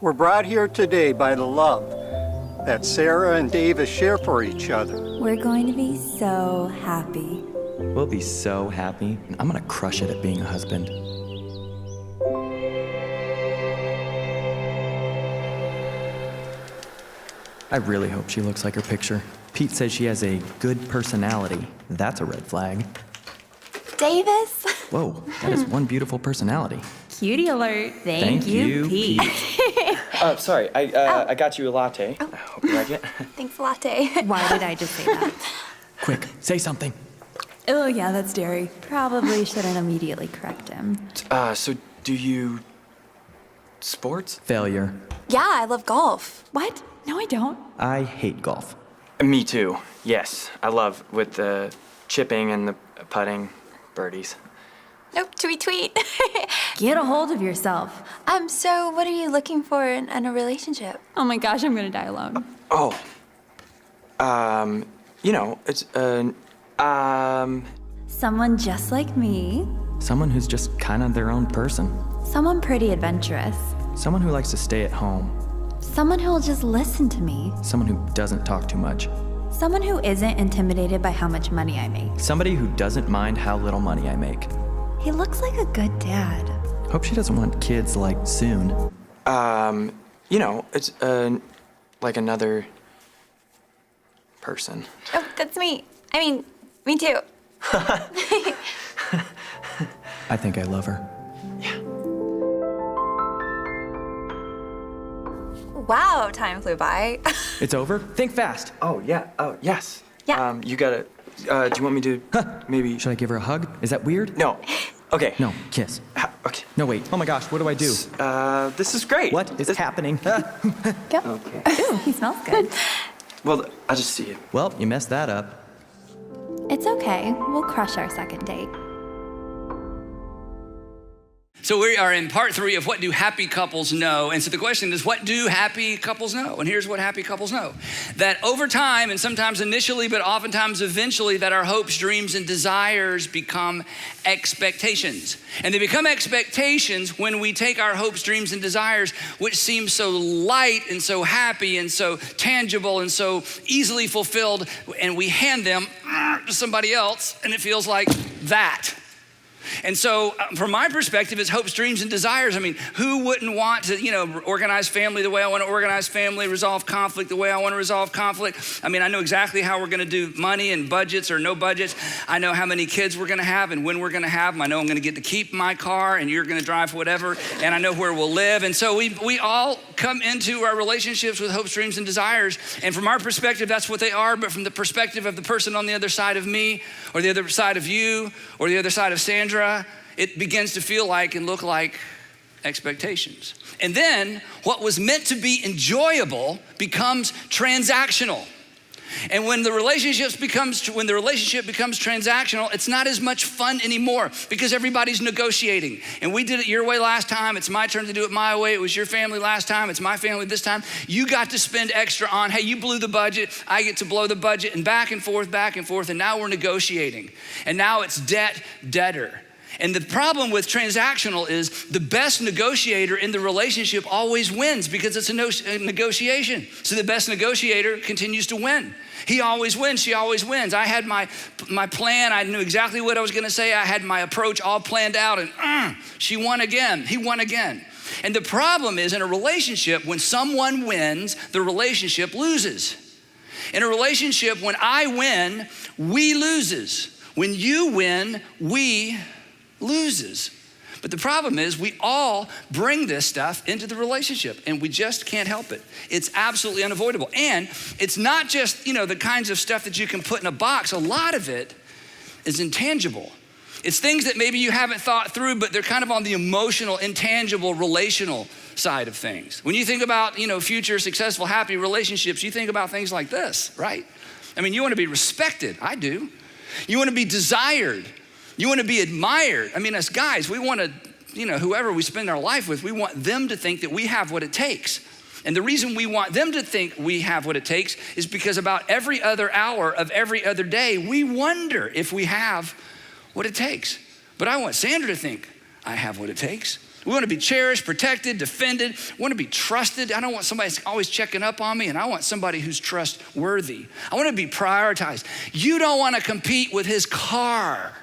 We're brought here today by the love that Sarah and Davis share for each other. We're going to be so happy. We'll be so happy, and I'm gonna crush it at being a husband. I really hope she looks like her picture. Pete says she has a good personality. That's a red flag. Davis? Whoa, that is one beautiful personality. Cutie alert. Thank you, Pete. Sorry, I got you a latte. I hope you like it. Thanks, latte. Why did I just say that? Quick, say something. Oh, yeah, that's dairy. Probably shouldn't immediately correct him. So do you... sports? Failure. Yeah, I love golf. What? No, I don't. I hate golf. Me too, yes. I love with the chipping and the putting, birdies. Nope, tweet. Get a hold of yourself. So what are you looking for in a relationship? Oh my gosh, I'm gonna die alone. Oh. It's, Someone just like me. Someone who's just kind of their own person. Someone pretty adventurous. Someone who likes to stay at home. Someone who'll just listen to me. Someone who doesn't talk too much. Someone who isn't intimidated by how much money I make. Somebody who doesn't mind how little money I make. He looks like a good dad. Hope she doesn't want kids, like, soon. it's, like another person. Oh, that's me. I mean, me too. I think I love her. Wow, time flew by. It's over? Think fast. Oh, yeah. Oh, yes. Yeah. You gotta... do you want me to maybe... Should I give her a hug? Is that weird? No. Okay. No, kiss. Okay. No, wait. Oh my gosh, what do I do? This is great. What is happening? Okay. Ooh, he smells good. Well, I'll just see you. Well, you messed that up. It's okay. We'll crush our second date. So we are in part 3 of what do happy couples know? And so the question is, what do happy couples know? And here's what happy couples know. That over time, and sometimes initially, but oftentimes eventually, that our hopes, dreams, and desires become expectations. And they become expectations when we take our hopes, dreams, and desires, which seem so light and so happy and so tangible and so easily fulfilled, and we hand them to somebody else, and it feels like that. And so from my perspective, it's hopes, dreams, and desires. I mean, who wouldn't want to, organize family the way I want to organize family, resolve conflict the way I want to resolve conflict? I mean, I know exactly how we're going to do money and budgets or no budgets. I know how many kids we're going to have and when we're going to have them. I know I'm going to get to keep my car and you're going to drive whatever, and I know where we'll live. And so we all come into our relationships with hopes, dreams, and desires. And from our perspective, that's what they are. But from the perspective of the person on the other side of me, or the other side of you, or the other side of Sandra, it begins to feel like and look like expectations. And then what was meant to be enjoyable becomes transactional. And when the relationship becomes transactional, it's not as much fun anymore because everybody's negotiating. And we did it your way last time. It's my turn to do it my way. It was your family last time. It's my family this time. You got to spend extra on, hey, you blew the budget. I get to blow the budget, and back and forth. And now we're negotiating. And now it's debtor. And the problem with transactional is the best negotiator in the relationship always wins because it's a negotiation. So the best negotiator continues to win. He always wins, she always wins. I had my plan, I knew exactly what I was gonna say. I had my approach all planned out, and she won again, he won again. And the problem is in a relationship, when someone wins, the relationship loses. In a relationship, when I win, we loses. When you win, we loses. But the problem is we all bring this stuff into the relationship and we just can't help it. It's absolutely unavoidable. And it's not just, the kinds of stuff that you can put in a box. A lot of it is intangible. It's things that maybe you haven't thought through, but they're kind of on the emotional, intangible, relational side of things. When you think about, future successful, happy relationships, you think about things like this, right? I mean, you want to be respected. I do. You want to be desired. You want to be admired. I mean, as guys, we want to, whoever we spend our life with, we want them to think that we have what it takes. And the reason we want them to think we have what it takes is because about every other hour of every other day, we wonder if we have what it takes. But I want Sandra to think I have what it takes. We want to be cherished, protected, defended. We want to be trusted. I don't want somebody that's always checking up on me, and I want somebody who's trustworthy. I want to be prioritized. You don't want to compete with his car.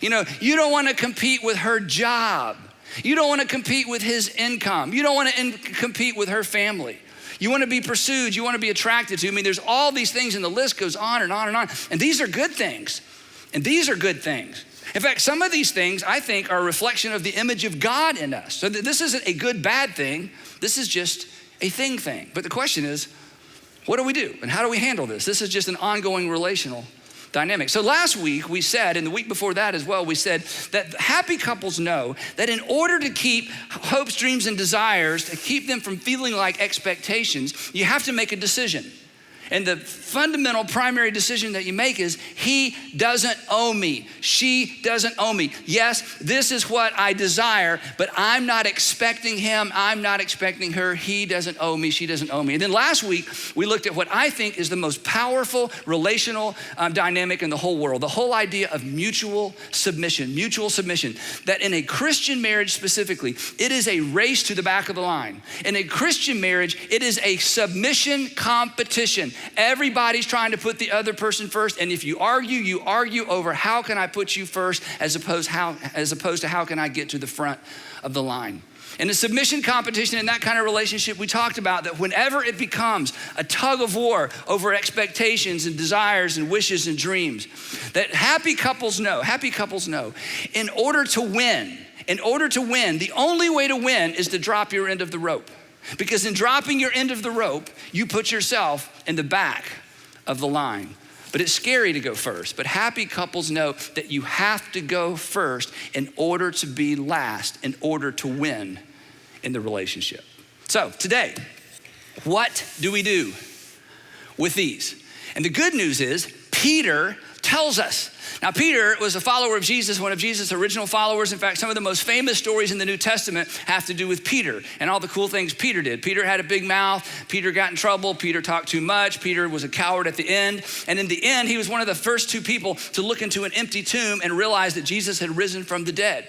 You don't want to compete with her job. You don't want to compete with his income. You don't want to compete with her family. You want to be pursued. You want to be attracted to. I mean, there's all these things, and the list goes on and on and on. And these are good things. And these are good things. In fact, some of these things I think are a reflection of the image of God in us. So this isn't a good, bad thing. This is just a thing. But the question is, what do we do? And how do we handle this? This is just an ongoing relational dynamic. So last week we said, and the week before that as well, we said that happy couples know that in order to keep hopes, dreams, and desires, to keep them from feeling like expectations, you have to make a decision. And the fundamental primary decision that you make is, he doesn't owe me. She doesn't owe me. Yes, this is what I desire, but I'm not expecting him. I'm not expecting her. He doesn't owe me. She doesn't owe me. And then last week, we looked at what I think is the most powerful relational dynamic in the whole world, the whole idea of mutual submission, that in a Christian marriage specifically, it is a race to the back of the line. In a Christian marriage, it is a submission competition. Everybody's trying to put the other person first, and if you argue over how can I put you first as opposed to how can I get to the front of the line. In a submission competition, in that kind of relationship, we talked about that whenever it becomes a tug of war over expectations and desires and wishes and dreams, that happy couples know, in order to win, the only way to win is to drop your end of the rope. Because in dropping your end of the rope, you put yourself in the back of the line. But it's scary to go first. But happy couples know that you have to go first in order to be last, in order to win in the relationship. So today, what do we do with these? And the good news is Peter tells us. Now, Peter was a follower of Jesus, one of Jesus' original followers. In fact, some of the most famous stories in the New Testament have to do with Peter and all the cool things Peter did. Peter had a big mouth. Peter got in trouble. Peter talked too much. Peter was a coward at the end. And in the end, he was one of the first two people to look into an empty tomb and realize that Jesus had risen from the dead.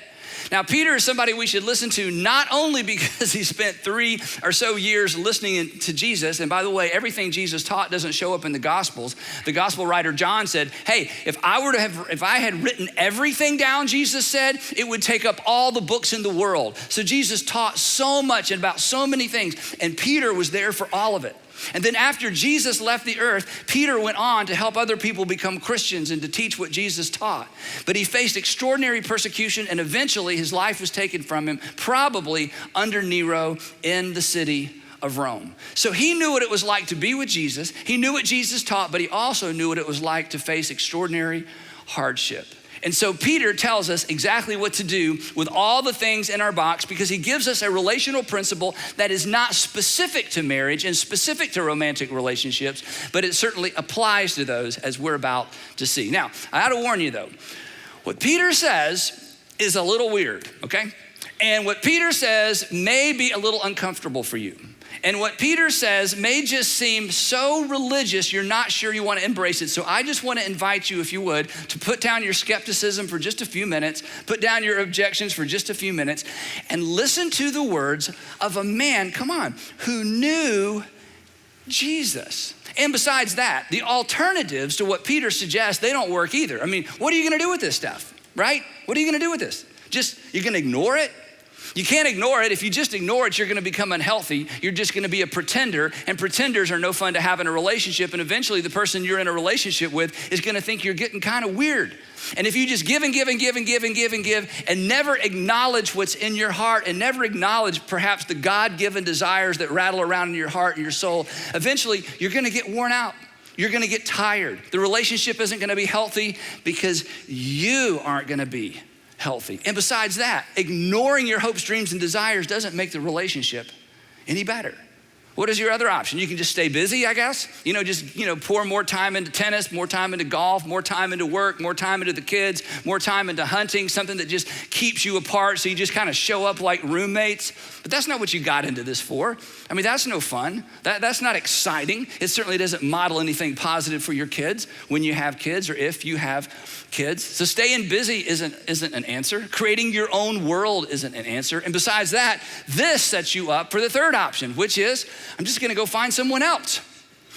Now, Peter is somebody we should listen to not only because he spent 3 or so years listening to Jesus, and by the way, everything Jesus taught doesn't show up in the Gospels. The Gospel writer John said, hey, if I had written everything down Jesus said, it would take up all the books in the world. So Jesus taught so much and about so many things, and Peter was there for all of it. And then after Jesus left the earth, Peter went on to help other people become Christians and to teach what Jesus taught. But he faced extraordinary persecution, and eventually his life was taken from him, probably under Nero in the city of Rome. So he knew what it was like to be with Jesus. He knew what Jesus taught, but he also knew what it was like to face extraordinary hardship. And so Peter tells us exactly what to do with all the things in our box, because he gives us a relational principle that is not specific to marriage and specific to romantic relationships, but it certainly applies to those, as we're about to see. Now, I ought to warn you though, what Peter says is a little weird, okay? And what Peter says may be a little uncomfortable for you. And what Peter says may just seem so religious, you're not sure you want to embrace it. So I just want to invite you, if you would, to put down your skepticism for just a few minutes, put down your objections for just a few minutes, and listen to the words of a man, who knew Jesus. And besides that, the alternatives to what Peter suggests, they don't work either. I mean, what are you going to do with this stuff, right? What are you going to do with this? You're going to ignore it? You can't ignore it. If you just ignore it, you're going to become unhealthy. You're just going to be a pretender, and pretenders are no fun to have in a relationship. And eventually the person you're in a relationship with is going to think you're getting kind of weird. And if you just give and never acknowledge what's in your heart and never acknowledge perhaps the God-given desires that rattle around in your heart and your soul, eventually you're going to get worn out. You're going to get tired. The relationship isn't going to be healthy because you aren't going to be healthy. And besides that, ignoring your hopes, dreams, and desires doesn't make the relationship any better. What is your other option? You can just stay busy, I guess. Pour more time into tennis, more time into golf, more time into work, more time into the kids, more time into hunting, something that just keeps you apart so you just kind of show up like roommates. But that's not what you got into this for. I mean, that's no fun. That's not exciting. It certainly doesn't model anything positive for your kids when you have kids or if you have kids. So staying busy isn't an answer. Creating your own world isn't an answer. And besides that, this sets you up for the third option, which is, I'm just gonna go find someone else.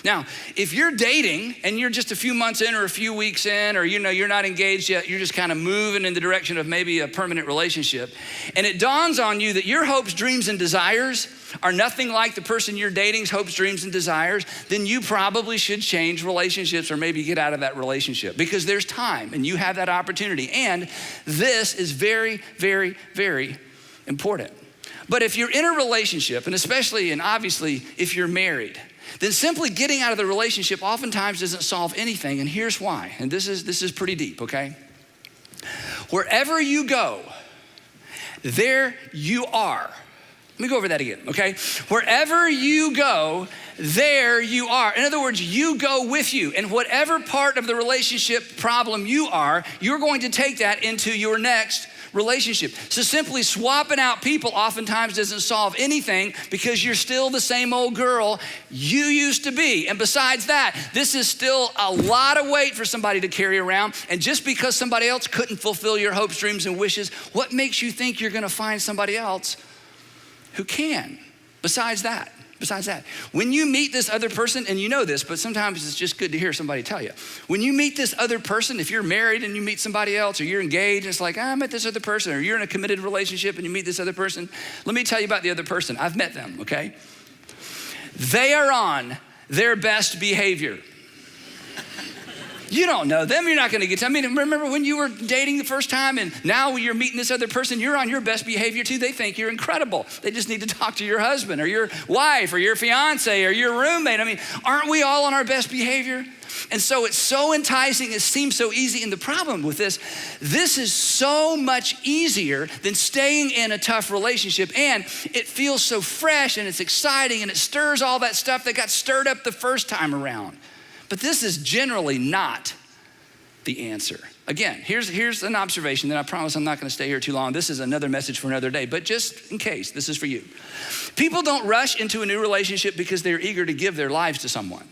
Now, if you're dating and you're just a few months in or a few weeks in, or you're not engaged yet, you're just kind of moving in the direction of maybe a permanent relationship, and it dawns on you that your hopes, dreams, and desires are nothing like the person you're dating's hopes, dreams, and desires, then you probably should change relationships or maybe get out of that relationship, because there's time and you have that opportunity. And this is very, very, very important. But if you're in a relationship, and especially and obviously if you're married, then simply getting out of the relationship oftentimes doesn't solve anything. And here's why. And this is pretty deep, okay? Wherever you go, there you are. Let me go over that again, okay? Wherever you go, there you are. In other words, you go with you. And whatever part of the relationship problem you are, you're going to take that into your next relationship. So simply swapping out people oftentimes doesn't solve anything, because you're still the same old girl you used to be. And besides that, this is still a lot of weight for somebody to carry around. And just because somebody else couldn't fulfill your hopes, dreams, and wishes, what makes you think you're gonna find somebody else who can? Besides that, when you meet this other person, and you know this, but sometimes it's just good to hear somebody tell you. When you meet this other person, if you're married and you meet somebody else, or you're engaged and it's like, I met this other person, or you're in a committed relationship and you meet this other person, let me tell you about the other person. I've met them, okay? They are on their best behavior. You don't know them, you're not gonna get to, remember when you were dating the first time, and now when you're meeting this other person, you're on your best behavior too. They think you're incredible. They just need to talk to your husband or your wife or your fiance or your roommate. Aren't we all on our best behavior? And so it's so enticing, it seems so easy. And the problem with this is so much easier than staying in a tough relationship. And it feels so fresh and it's exciting and it stirs all that stuff that got stirred up the first time around. But this is generally not the answer. Again, here's an observation that I promise I'm not gonna stay here too long. This is another message for another day, but just in case, this is for you. People don't rush into a new relationship because they're eager to give their lives to someone.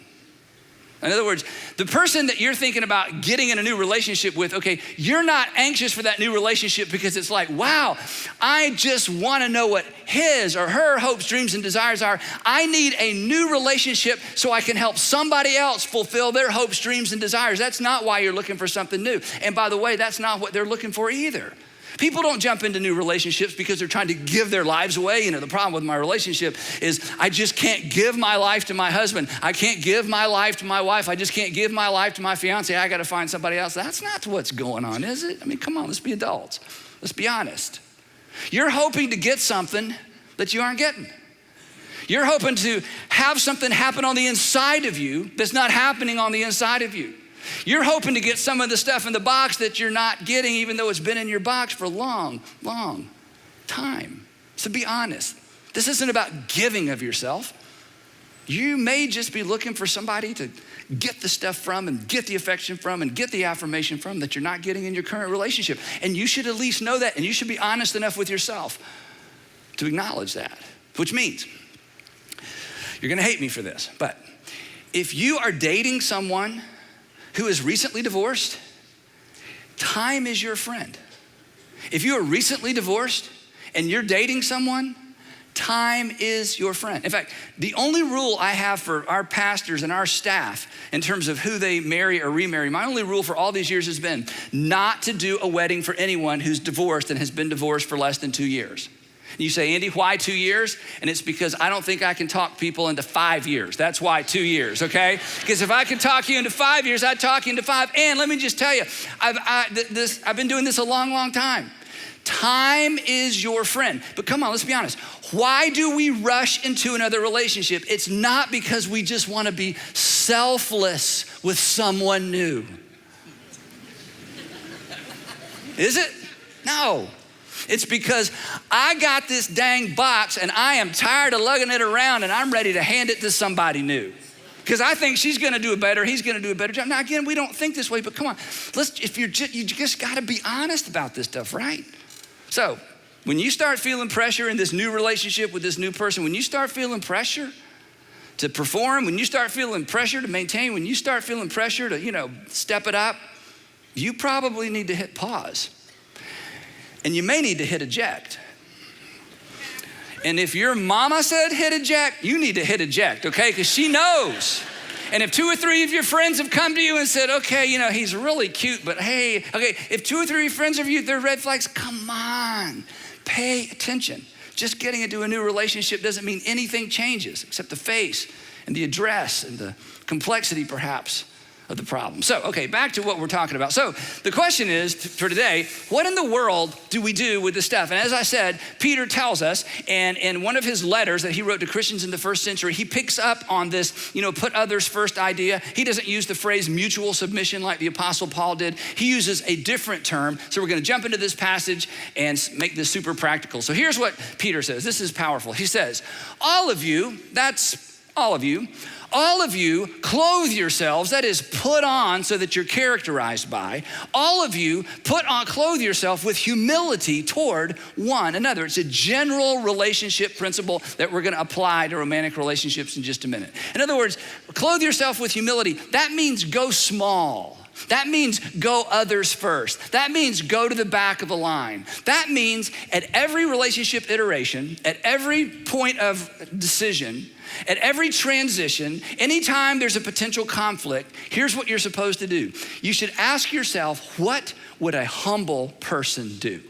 In other words, the person that you're thinking about getting in a new relationship with, okay, you're not anxious for that new relationship because it's like, wow, I just wanna know what his or her hopes, dreams, and desires are. I need a new relationship so I can help somebody else fulfill their hopes, dreams, and desires. That's not why you're looking for something new. And by the way, that's not what they're looking for either. People don't jump into new relationships because they're trying to give their lives away. The problem with my relationship is I just can't give my life to my husband. I can't give my life to my wife. I just can't give my life to my fiance. I gotta find somebody else. That's not what's going on, is it? Come on, let's be adults. Let's be honest. You're hoping to get something that you aren't getting. You're hoping to have something happen on the inside of you that's not happening on the inside of you. You're hoping to get some of the stuff in the box that you're not getting, even though it's been in your box for a long, long time. So be honest. This isn't about giving of yourself. You may just be looking for somebody to get the stuff from and get the affection from and get the affirmation from that you're not getting in your current relationship. And you should at least know that, and you should be honest enough with yourself to acknowledge that, which means you're gonna hate me for this, but if you are dating someone who is recently divorced, time is your friend. If you are recently divorced and you're dating someone, time is your friend. In fact, the only rule I have for our pastors and our staff in terms of who they marry or remarry, my only rule for all these years has been not to do a wedding for anyone who's divorced and has been divorced for less than 2 years. You say, Andy, why 2 years? And it's because I don't think I can talk people into 5 years. That's why 2 years, okay? Because if I could talk you into 5 years, I'd talk you into 5. And let me just tell you, I've been doing this a long, long time. Time is your friend. But come on, let's be honest. Why do we rush into another relationship? It's not because we just want to be selfless with someone new. Is it? No. It's because I got this dang box and I am tired of lugging it around and I'm ready to hand it to somebody new. Because I think she's gonna do it better, he's gonna do a better job. Now again, we don't think this way, but come on. You just gotta be honest about this stuff, right? So, when you start feeling pressure in this new relationship with this new person, when you start feeling pressure to perform, when you start feeling pressure to maintain, when you start feeling pressure to, step it up, you probably need to hit pause. And you may need to hit eject. And if your mama said hit eject, you need to hit eject, okay? Because she knows. And if 2 or 3 of your friends have come to you and said, okay, he's really cute, but hey, okay, if 2 or 3 friends of you, they're red flags, come on, pay attention. Just getting into a new relationship doesn't mean anything changes except the face and the address and the complexity perhaps of the problem. So, okay, back to what we're talking about. So the question is for today, what in the world do we do with this stuff? And as I said, Peter tells us, and in one of his letters that he wrote to Christians in the first century, he picks up on this, put others first idea. He doesn't use the phrase mutual submission like the Apostle Paul did. He uses a different term. So we're gonna jump into this passage and make this super practical. So here's what Peter says. This is powerful. He says, all of you, clothe yourselves, that is put on so that you're characterized by. All of you clothe yourself with humility toward one another. It's a general relationship principle that we're gonna apply to romantic relationships in just a minute. In other words, clothe yourself with humility. That means go small. That means go others first. That means go to the back of the line. That means at every relationship iteration, at every point of decision, at every transition, anytime there's a potential conflict, here's what you're supposed to do. You should ask yourself, what would a humble person do?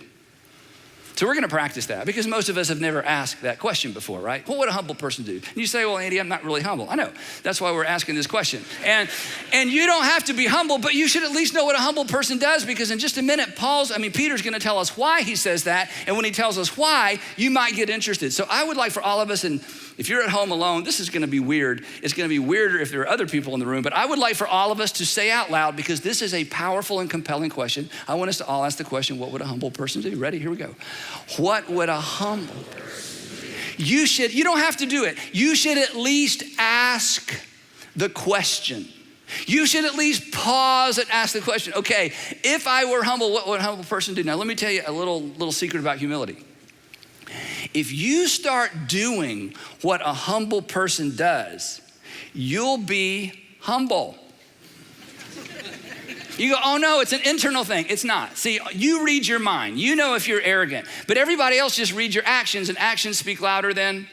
So we're gonna practice that because most of us have never asked that question before, right? What would a humble person do? And you say, well, Andy, I'm not really humble. I know, that's why we're asking this question. And you don't have to be humble, but you should at least know what a humble person does because in just a minute, Peter's gonna tell us why he says that. And when he tells us why, you might get interested. So I would like for all of us, and if you're at home alone, this is gonna be weird. It's gonna be weirder if there are other people in the room, but I would like for all of us to say out loud, because this is a powerful and compelling question. I want us to all ask the question, what would a humble person do? Ready? Here we go. What would a humble person do? You don't have to do it. You should at least ask the question. You should at least pause and ask the question, okay, if I were humble, what would a humble person do? Now, let me tell you a little secret about humility. If you start doing what a humble person does, you'll be humble. You go, oh no, it's an internal thing. It's not. See, you read your mind. You know if you're arrogant, but everybody else just reads your actions, and actions speak louder than.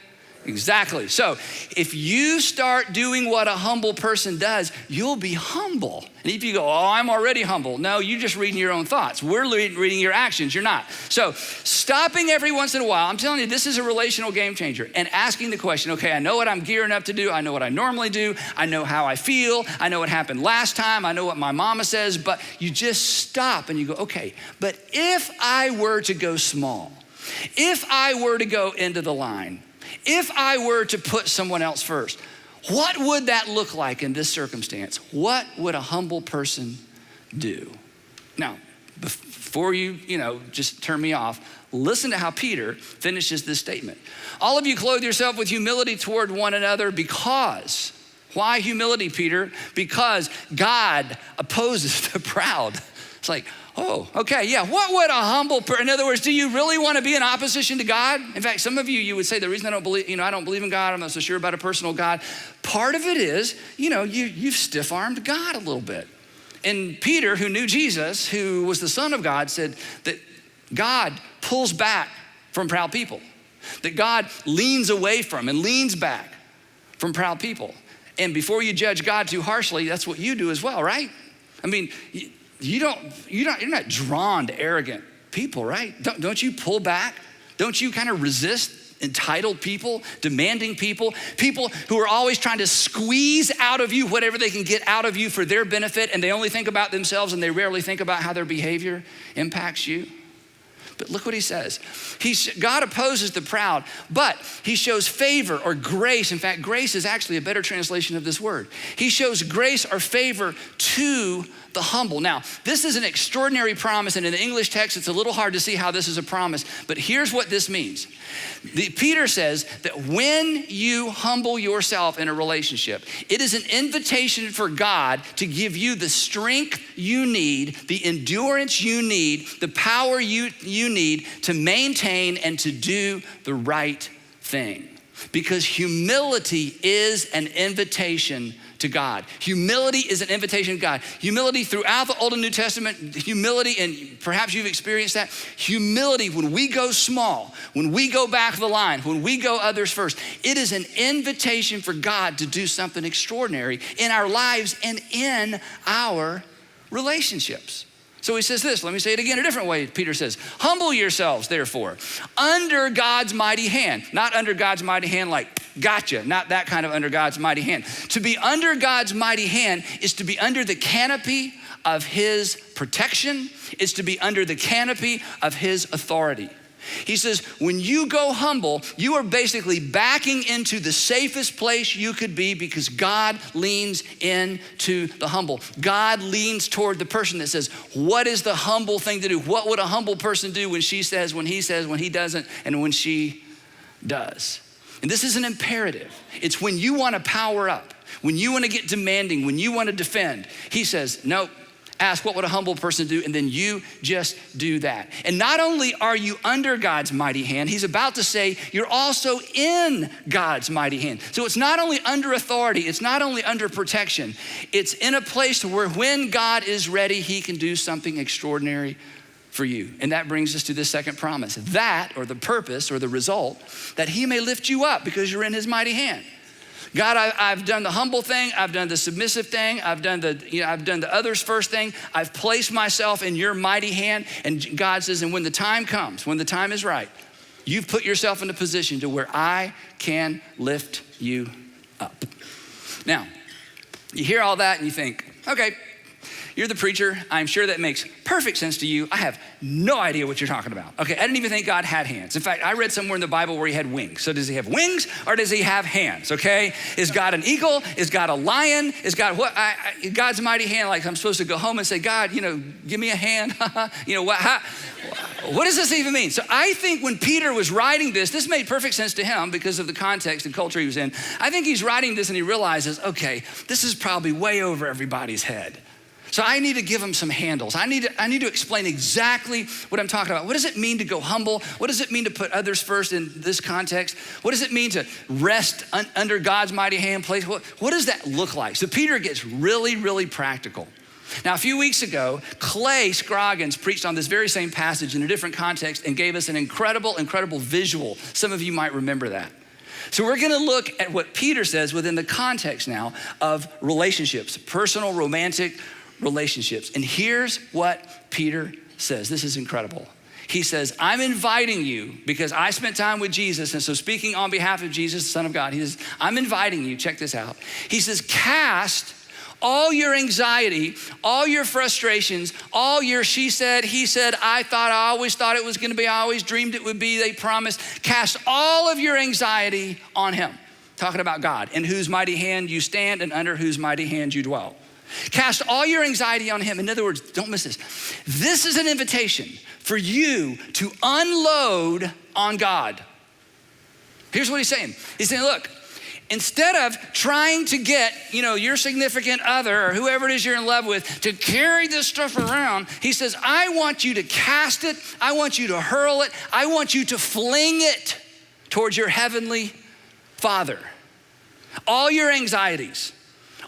Exactly. So if you start doing what a humble person does, you'll be humble. And if you go, oh, I'm already humble. No, you're just reading your own thoughts. We're reading your actions. You're not. So stopping every once in a while, I'm telling you, this is a relational game changer. And asking the question, okay, I know what I'm gearing up to do. I know what I normally do. I know how I feel. I know what happened last time. I know what my mama says. But you just stop and you go, okay, but if I were to go small, if I were to go into the line, if I were to put someone else first, what would that look like in this circumstance? What would a humble person do? Now, before you just turn me off, listen to how Peter finishes this statement. All of you clothe yourself with humility toward one another because, why humility, Peter? Because God opposes the proud. It's like, oh, okay, yeah. What would a humble person, in other words, do you really want to be in opposition to God? In fact, some of you would say the reason I don't believe in God, I'm not so sure about a personal God. Part of it is, you've stiff-armed God a little bit. And Peter, who knew Jesus, who was the Son of God, said that God pulls back from proud people, that God leans away from and leans back from proud people. And before you judge God too harshly, that's what you do as well, right? I mean, you're not drawn to arrogant people, right? Don't you pull back? Don't you kind of resist entitled people, demanding people who are always trying to squeeze out of you whatever they can get out of you for their benefit, and they only think about themselves and they rarely think about how their behavior impacts you? But look what he says. God opposes the proud, but he shows favor or grace. In fact, grace is actually a better translation of this word. He shows grace or favor to the humble. Now, this is an extraordinary promise, and in the English text, it's a little hard to see how this is a promise, but here's what this means. Peter says that when you humble yourself in a relationship, it is an invitation for God to give you the strength you need, the endurance you need, the power you need to maintain and to do the right thing. Because humility is an invitation to God. Humility is an invitation to God. Humility throughout the Old and New Testament, humility, and perhaps you've experienced that. Humility, when we go small, when we go back of the line, when we go others first, it is an invitation for God to do something extraordinary in our lives and in our relationships. So he says this, let me say it again a different way. Peter says, humble yourselves, therefore, under God's mighty hand. Not under God's mighty hand like, gotcha, not that kind of under God's mighty hand. To be under God's mighty hand is to be under the canopy of his protection. It's to be under the canopy of his authority. He says, when you go humble, you are basically backing into the safest place you could be because God leans into the humble. God leans toward the person that says, what is the humble thing to do? What would a humble person do when she says, when he says, when he doesn't, and when she does? And this is an imperative. It's when you want to power up, when you want to get demanding, when you want to defend. He says, nope. Ask what would a humble person do, and then you just do that. And not only are you under God's mighty hand, he's about to say you're also in God's mighty hand. So it's not only under authority, it's not only under protection, it's in a place where when God is ready, he can do something extraordinary for you. And that brings us to this second promise. That, or the purpose, or the result, that he may lift you up because you're in his mighty hand. God, I've done the humble thing. I've done the submissive thing. I've done the others first thing. I've placed myself in your mighty hand. And God says, and when the time comes, when the time is right, you've put yourself in a position to where I can lift you up. Now, you hear all that and you think, okay, you're the preacher. I'm sure that makes perfect sense to you. I have no idea what you're talking about. Okay, I didn't even think God had hands. In fact, I read somewhere in the Bible where he had wings. So does he have wings or does he have hands, okay? Is God an eagle? Is God a lion? Is God what? God's mighty hand, like I'm supposed to go home and say, God, give me a hand. What does this even mean? So I think when Peter was writing this made perfect sense to him because of the context and culture he was in. I think he's writing this and he realizes, okay, this is probably way over everybody's head. So I need to give them some handles. I need to explain exactly what I'm talking about. What does it mean to go humble? What does it mean to put others first in this context? What does it mean to rest under God's mighty hand place? What does that look like? So Peter gets really, really practical. Now, a few weeks ago, Clay Scroggins preached on this very same passage in a different context and gave us an incredible, incredible visual. Some of you might remember that. So we're gonna look at what Peter says within the context now of relationships, personal, romantic relationships. And here's what Peter says. This is incredible. He says, I'm inviting you because I spent time with Jesus. And so speaking on behalf of Jesus, the Son of God, he says, I'm inviting you, check this out. He says, cast all your anxiety, all your frustrations, all your she said, he said, I always thought it was gonna be, I always dreamed it would be, they promised. Cast all of your anxiety on him. Talking about God, in whose mighty hand you stand and under whose mighty hand you dwell. Cast all your anxiety on him. In other words, don't miss this. This is an invitation for you to unload on God. Here's what he's saying. He's saying, look, instead of trying to get, your significant other or whoever it is you're in love with to carry this stuff around, he says, I want you to cast it. I want you to hurl it. I want you to fling it towards your heavenly Father. All your anxieties,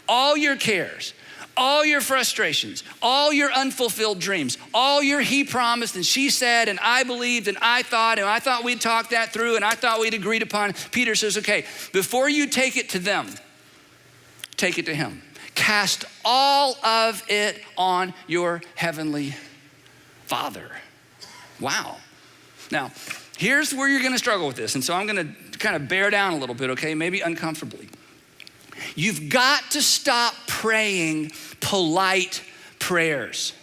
all your cares, all your frustrations, all your unfulfilled dreams, all your he promised and she said and I believed and I thought we'd talked that through and I thought we'd agreed upon. Peter says, okay, before you take it to them, take it to him. Cast all of it on your heavenly Father. Wow. Now, here's where you're gonna struggle with this. And so I'm gonna kind of bear down a little bit, okay, maybe uncomfortably. You've got to stop praying polite prayers,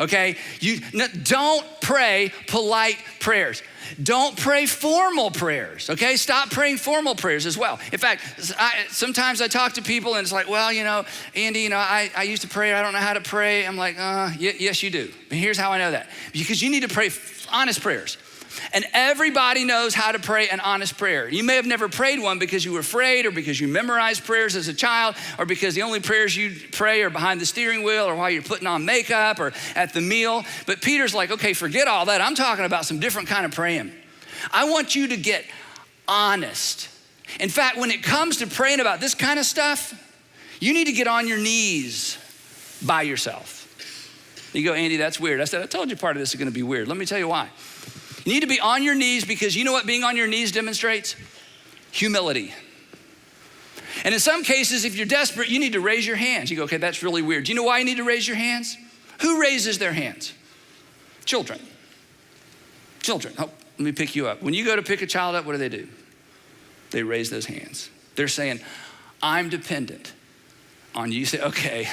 okay? Don't pray polite prayers. Don't pray formal prayers, okay? Stop praying formal prayers as well. In fact, sometimes I talk to people and it's like, well, Andy, I used to pray. I don't know how to pray. I'm like, yes, you do. And here's how I know that. Because you need to pray honest prayers. And everybody knows how to pray an honest prayer. You may have never prayed one because you were afraid or because you memorized prayers as a child or because the only prayers you pray are behind the steering wheel or while you're putting on makeup or at the meal. But Peter's like, okay, forget all that. I'm talking about some different kind of praying. I want you to get honest. In fact, when it comes to praying about this kind of stuff, you need to get on your knees by yourself. You go, Andy, that's weird. I told you part of this is gonna be weird. Let me tell you why. You need to be on your knees because you know what being on your knees demonstrates? Humility. And in some cases, if you're desperate, you need to raise your hands. You go, okay, that's really weird. Do you know why you need to raise your hands? Who raises their hands? Children. Children. Oh, let me pick you up. When you go to pick a child up, what do? They raise those hands. They're saying, I'm dependent on you. You say, okay.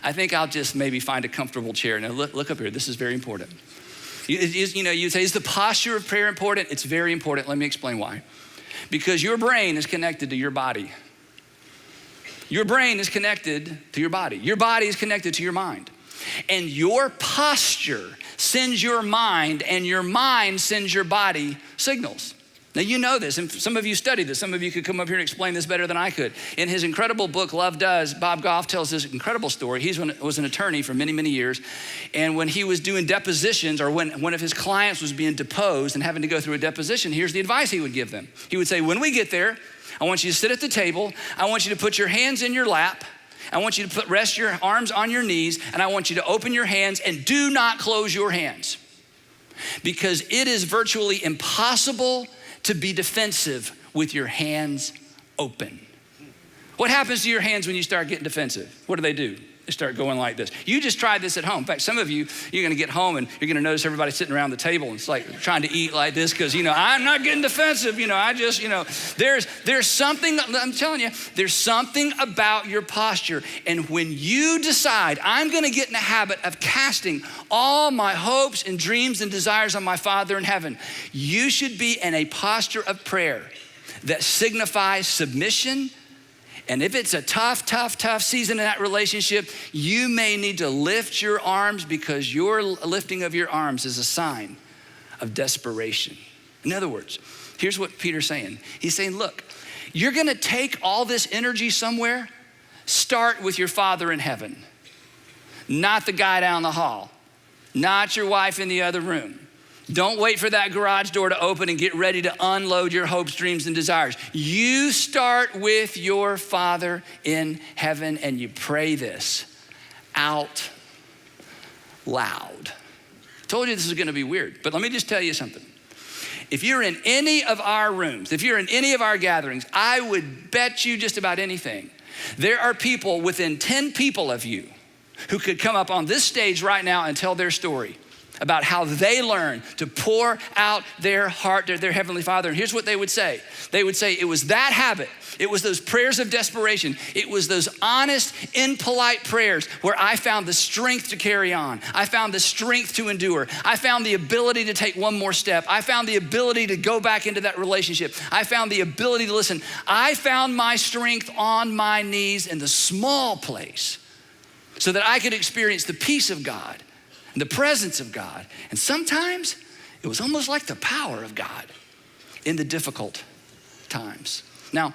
I think I'll just maybe find a comfortable chair. Now look up here. This is very important. You say, is the posture of prayer important? It's very important. Let me explain why. Because your brain is connected to your body. Your brain is connected to your body. Your body is connected to your mind. And your posture sends your mind, and your mind sends your body signals. Now you know this, and some of you studied this. Some of you could come up here and explain this better than I could. In his incredible book, Love Does, Bob Goff tells this incredible story. He was an attorney for many, many years. And when he was doing depositions, or when one of his clients was being deposed and having to go through a deposition, here's the advice he would give them. He would say, when we get there, I want you to sit at the table. I want you to put your hands in your lap. I want you to rest your arms on your knees, and I want you to open your hands and do not close your hands. Because it is virtually impossible to be defensive with your hands open. What happens to your hands when you start getting defensive? What do? They start going like this. You just tried this at home. In fact, some of you're gonna get home and you're gonna notice everybody sitting around the table and it's like trying to eat like this because, I'm not getting defensive. There's something, I'm telling you, there's something about your posture. And when you decide, I'm gonna get in the habit of casting all my hopes and dreams and desires on my Father in heaven, you should be in a posture of prayer that signifies submission. And if it's a tough season in that relationship, you may need to lift your arms because your lifting of your arms is a sign of desperation. In other words, here's what Peter's saying. He's saying, look, you're gonna take all this energy somewhere, start with your Father in heaven, not the guy down the hall, not your wife in the other room. Don't wait for that garage door to open and get ready to unload your hopes, dreams, and desires. You start with your Father in heaven and you pray this out loud. I told you this is gonna be weird, but let me just tell you something. If you're in any of our rooms, if you're in any of our gatherings, I would bet you just about anything. There are people within 10 people of you who could come up on this stage right now and tell their story about how they learned to pour out their heart to their Heavenly Father. And here's what they would say. They would say, it was that habit. It was those prayers of desperation. It was those honest, impolite prayers where I found the strength to carry on. I found the strength to endure. I found the ability to take one more step. I found the ability to go back into that relationship. I found the ability to listen. I found my strength on my knees in the small place so that I could experience the peace of God and the presence of God. And sometimes it was almost like the power of God in the difficult times. Now,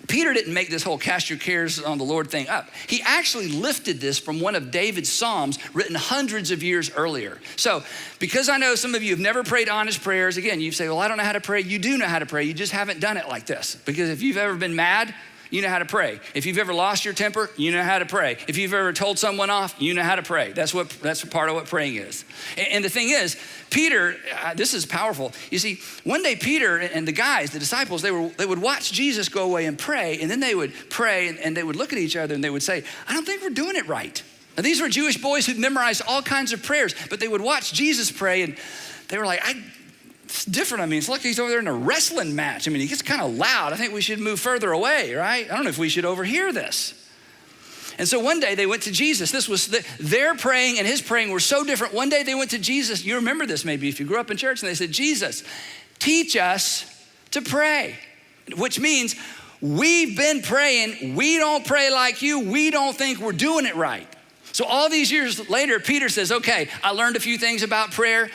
Peter didn't make this whole cast your cares on the Lord thing up. He actually lifted this from one of David's Psalms written hundreds of years earlier. So because I know some of you have never prayed honest prayers, again, you say, well, I don't know how to pray. You do know how to pray. You just haven't done it like this. Because if you've ever been mad, you know how to pray. If you've ever lost your temper, you know how to pray. If you've ever told someone off, you know how to pray. That's part of what praying is. And the thing is, Peter, this is powerful. You see, one day Peter and the guys, the disciples, they would watch Jesus go away and pray, and then they would pray and they would look at each other and they would say, I don't think we're doing it right. Now these were Jewish boys who'd memorized all kinds of prayers, but they would watch Jesus pray and they were like, it's different. I mean, it's like he's over there in a wrestling match. I mean, he gets kind of loud. I think we should move further away, right? I don't know if we should overhear this. And so one day they went to Jesus. This was their praying and his praying were so different. One day they went to Jesus. You remember this maybe if you grew up in church, and they said, Jesus, teach us to pray, which means we've been praying. We don't pray like you. We don't think we're doing it right. So all these years later, Peter says, okay, I learned a few things about prayer.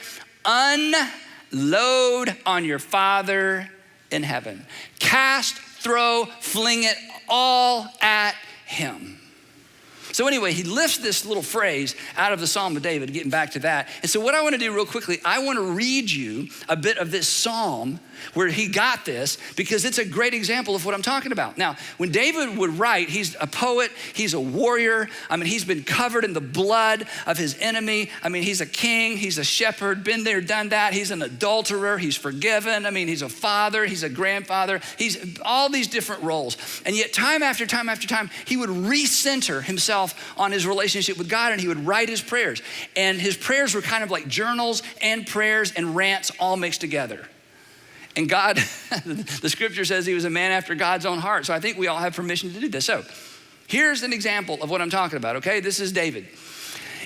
Unload on your Father in heaven. Cast, throw, fling it all at him. So anyway, he lifts this little phrase out of the Psalm of David, getting back to that. And so what I want to do real quickly, I want to read you a bit of this Psalm where he got this, because it's a great example of what I'm talking about. Now, when David would write, he's a poet, he's a warrior. I mean, he's been covered in the blood of his enemy. I mean, he's a king, he's a shepherd, been there, done that. He's an adulterer, he's forgiven. I mean, he's a father, he's a grandfather. He's all these different roles. And yet time after time after time, he would recenter himself on his relationship with God, and he would write his prayers. And his prayers were kind of like journals and prayers and rants all mixed together. And God, the scripture says he was a man after God's own heart. So I think we all have permission to do this. So here's an example of what I'm talking about, okay? This is David.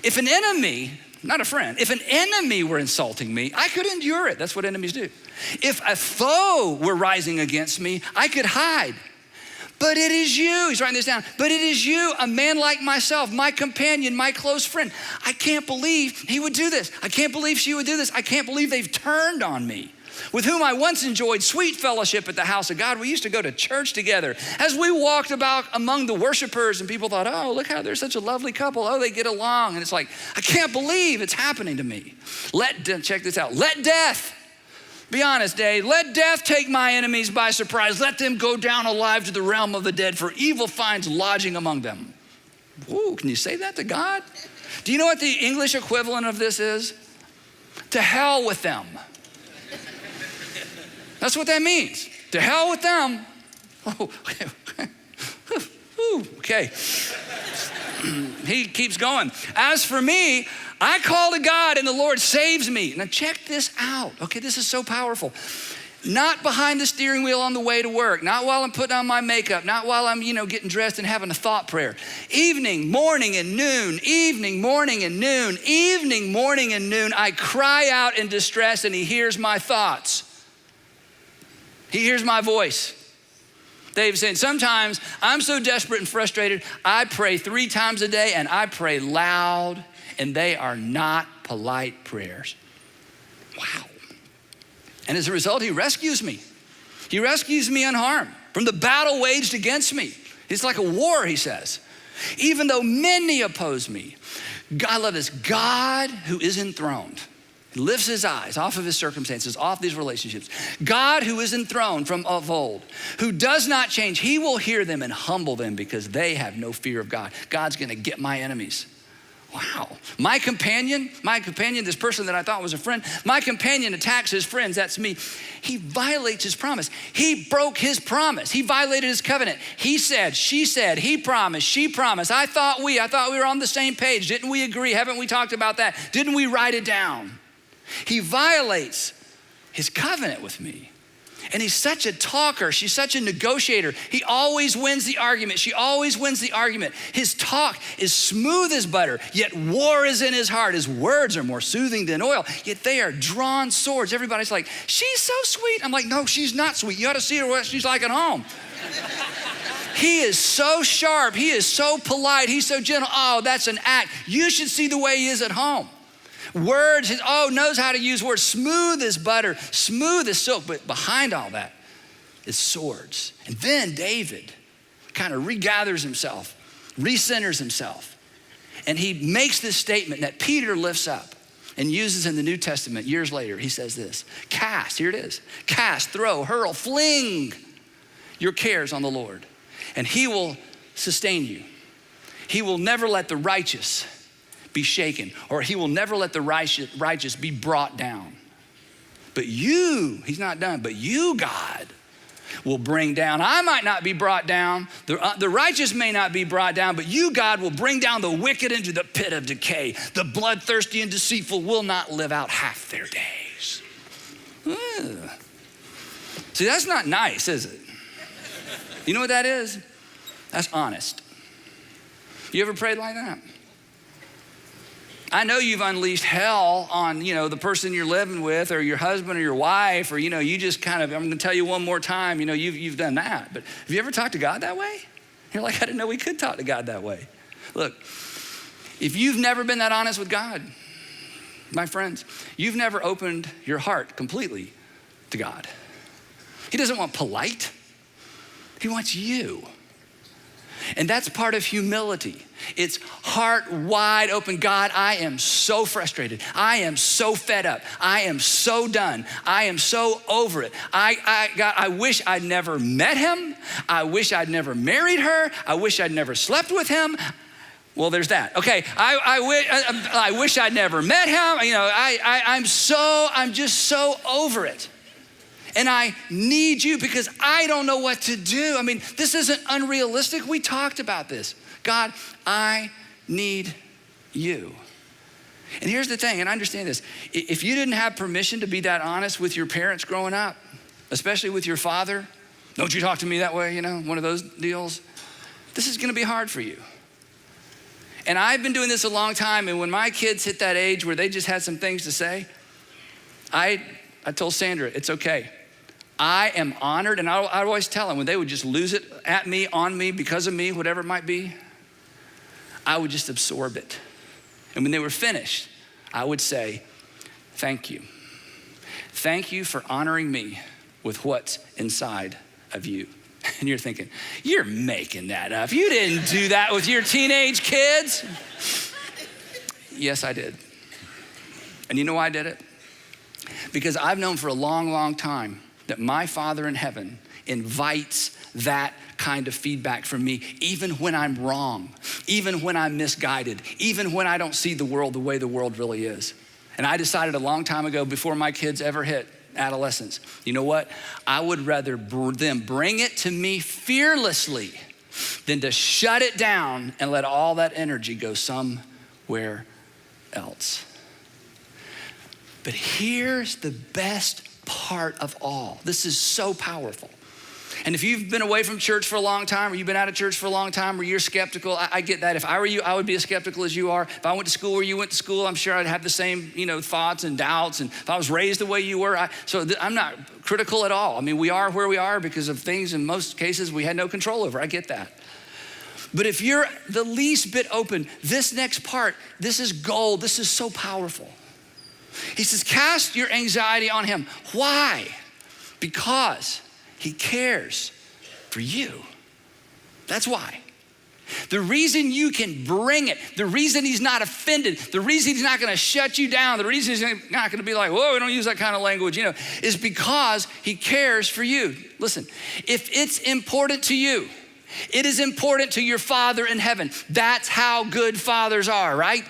If an enemy, not a friend, if an enemy were insulting me, I could endure it. That's what enemies do. If a foe were rising against me, I could hide. But it is you, he's writing this down, but it is you, a man like myself, my companion, my close friend. I can't believe he would do this. I can't believe she would do this. I can't believe they've turned on me, with whom I once enjoyed sweet fellowship at the house of God. We used to go to church together. As we walked about among the worshipers, and people thought, oh, look how they're such a lovely couple. Oh, they get along. And it's like, I can't believe it's happening to me. Check this out. Let death, be honest, Dave, let death take my enemies by surprise. Let them go down alive to the realm of the dead, for evil finds lodging among them. Ooh, can you say that to God? Do you know what the English equivalent of this is? To hell with them. That's what that means. To hell with them. Oh, okay. He keeps going. As for me, I call to God and the Lord saves me. Now check this out. Okay, this is so powerful. Not behind the steering wheel on the way to work, not while I'm putting on my makeup, not while I'm, getting dressed and having a thought prayer. Evening, morning, and noon, evening, morning, and noon, evening, morning, and noon, I cry out in distress and he hears my thoughts. He hears my voice. David's saying, sometimes I'm so desperate and frustrated, I pray 3 times a day and I pray loud, and they are not polite prayers. Wow. And as a result, he rescues me. He rescues me unharmed from the battle waged against me. It's like a war, he says. Even though many oppose me, I love this, God who is enthroned, he lifts his eyes off of his circumstances, off these relationships. God who is enthroned from of old, who does not change, he will hear them and humble them because they have no fear of God. God's gonna get my enemies. Wow. My companion, this person that I thought was a friend, my companion attacks his friends, that's me. He violates his promise. He broke his promise. He violated his covenant. He said, she said, he promised, she promised. I thought we were on the same page. Didn't we agree? Haven't we talked about that? Didn't we write it down? He violates his covenant with me. And he's such a talker. She's such a negotiator. He always wins the argument. She always wins the argument. His talk is smooth as butter, yet war is in his heart. His words are more soothing than oil, yet they are drawn swords. Everybody's like, she's so sweet. I'm like, no, she's not sweet. You ought to see her what she's like at home. He is so sharp. He is so polite. He's so gentle. Oh, that's an act. You should see the way he is at home. Words, knows how to use words. Smooth as butter, smooth as silk. But behind all that is swords. And then David kind of regathers himself, recenters himself. And he makes this statement that Peter lifts up and uses in the New Testament years later. He says this, cast, here it is. Cast, throw, hurl, fling your cares on the Lord, and he will sustain you. He will never let the righteous be shaken, or he will never let the righteous be brought down. But you, he's not done, but you, God, will bring down. I might not be brought down. The righteous may not be brought down, but you, God, will bring down the wicked into the pit of decay. The bloodthirsty and deceitful will not live out half their days. Ugh. See, that's not nice, is it? You know what that is? That's honest. You ever prayed like that? I know you've unleashed hell on, the person you're living with or your husband or your wife, or, you just kind of, I'm going to tell you one more time, you've done that. But have you ever talked to God that way? You're like, I didn't know we could talk to God that way. Look, if you've never been that honest with God, my friends, you've never opened your heart completely to God. He doesn't want polite. He wants you. And that's part of humility. It's heart wide open. God, I am so frustrated. I am so fed up. I am so done. I am so over it. God, I wish I'd never met him. I wish I'd never married her. I wish I'd never slept with him. Well, there's that. Okay, I wish I'd never met him. I'm just so over it. And I need you because I don't know what to do. I mean, this isn't unrealistic. We talked about this. God, I need you. And here's the thing, and I understand this. If you didn't have permission to be that honest with your parents growing up, especially with your father, don't you talk to me that way, one of those deals, this is gonna be hard for you. And I've been doing this a long time, and when my kids hit that age where they just had some things to say, I told Sandra, it's okay. I am honored, and I always tell them when they would just lose it at me, on me, because of me, whatever it might be, I would just absorb it. And when they were finished, I would say, thank you. Thank you for honoring me with what's inside of you. And you're thinking, you're making that up. You didn't do that with your teenage kids. Yes, I did. And you know why I did it? Because I've known for a long, long time that my Father in heaven invites that kind of feedback from me, even when I'm wrong, even when I'm misguided, even when I don't see the world the way the world really is. And I decided a long time ago, before my kids ever hit adolescence, you know what? I would rather them bring it to me fearlessly than to shut it down and let all that energy go somewhere else. But here's the best part of all. This is so powerful. And if you've been away from church for a long time, or you've been out of church for a long time, or you're skeptical, I get that. If I were you, I would be as skeptical as you are. If I went to school where you went to school, I'm sure I'd have the same, thoughts and doubts. And if I was raised the way you were, I'm not critical at all. I mean, we are where we are because of things in most cases we had no control over. I get that. But if you're the least bit open, this next part, this is gold. This is so powerful. He says, cast your anxiety on him. Why? Because he cares for you. That's why. The reason you can bring it, the reason he's not offended, the reason he's not gonna shut you down, the reason he's not gonna be like, whoa, we don't use that kind of language, is because he cares for you. Listen, if it's important to you, it is important to your Father in heaven. That's how good fathers are, right?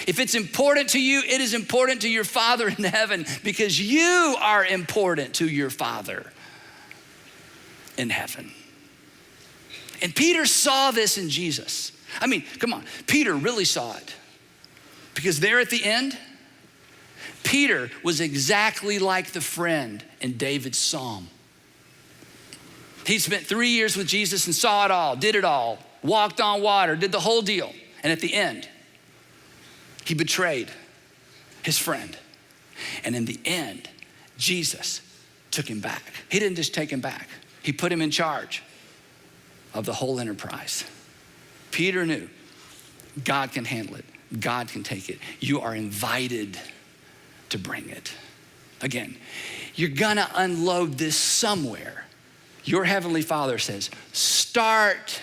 If it's important to you, it is important to your Father in heaven because you are important to your Father in heaven. And Peter saw this in Jesus. I mean, come on, Peter really saw it. Because there at the end, Peter was exactly like the friend in David's psalm. He spent 3 years with Jesus and saw it all, did it all, walked on water, did the whole deal. And at the end, he betrayed his friend. And in the end, Jesus took him back. He didn't just take him back. He put him in charge of the whole enterprise. Peter knew God can handle it. God can take it. You are invited to bring it. Again, you're gonna unload this somewhere. Your Heavenly Father says, start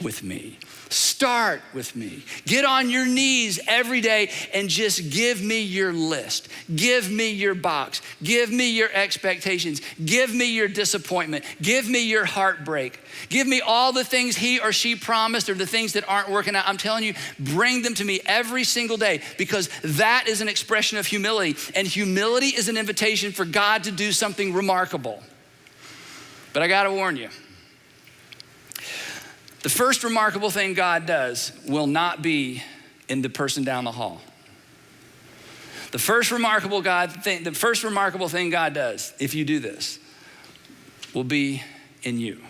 with me. Start with me. Get on your knees every day and just give me your list. Give me your box. Give me your expectations. Give me your disappointment. Give me your heartbreak. Give me all the things he or she promised or the things that aren't working out. I'm telling you, bring them to me every single day because that is an expression of humility. And humility is an invitation for God to do something remarkable. But I gotta warn you, the first remarkable thing God does will not be in the person down the hall. The first remarkable thing God does, if you do this, will be in you.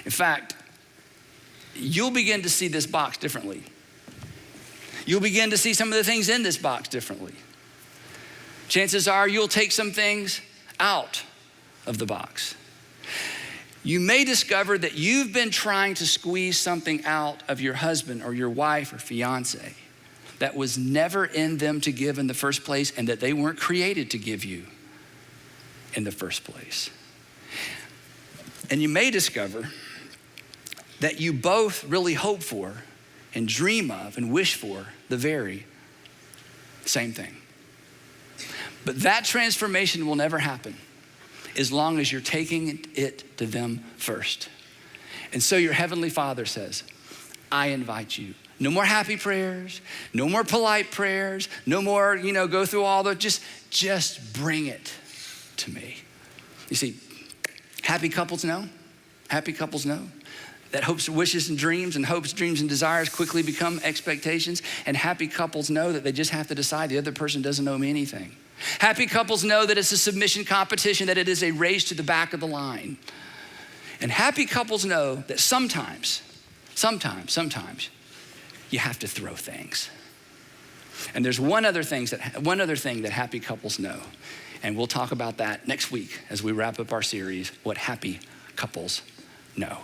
In fact, you'll begin to see this box differently. You'll begin to see some of the things in this box differently. Chances are you'll take some things out of the box. You may discover that you've been trying to squeeze something out of your husband or your wife or fiance that was never in them to give in the first place, and that they weren't created to give you in the first place. And you may discover that you both really hope for and dream of and wish for the very same thing. But that transformation will never happen as long as you're taking it to them first. And so your Heavenly Father says, I invite you. No more happy prayers, no more polite prayers, no more, go through all the, just bring it to me. You see, happy couples know that hopes, wishes, and dreams, and hopes, dreams, and desires quickly become expectations. And happy couples know that they just have to decide the other person doesn't owe me anything. Happy couples know that it's a submission competition, that it is a race to the back of the line. And happy couples know that sometimes, you have to throw things. And there's one other thing that happy couples know. And we'll talk about that next week as we wrap up our series, What Happy Couples Know.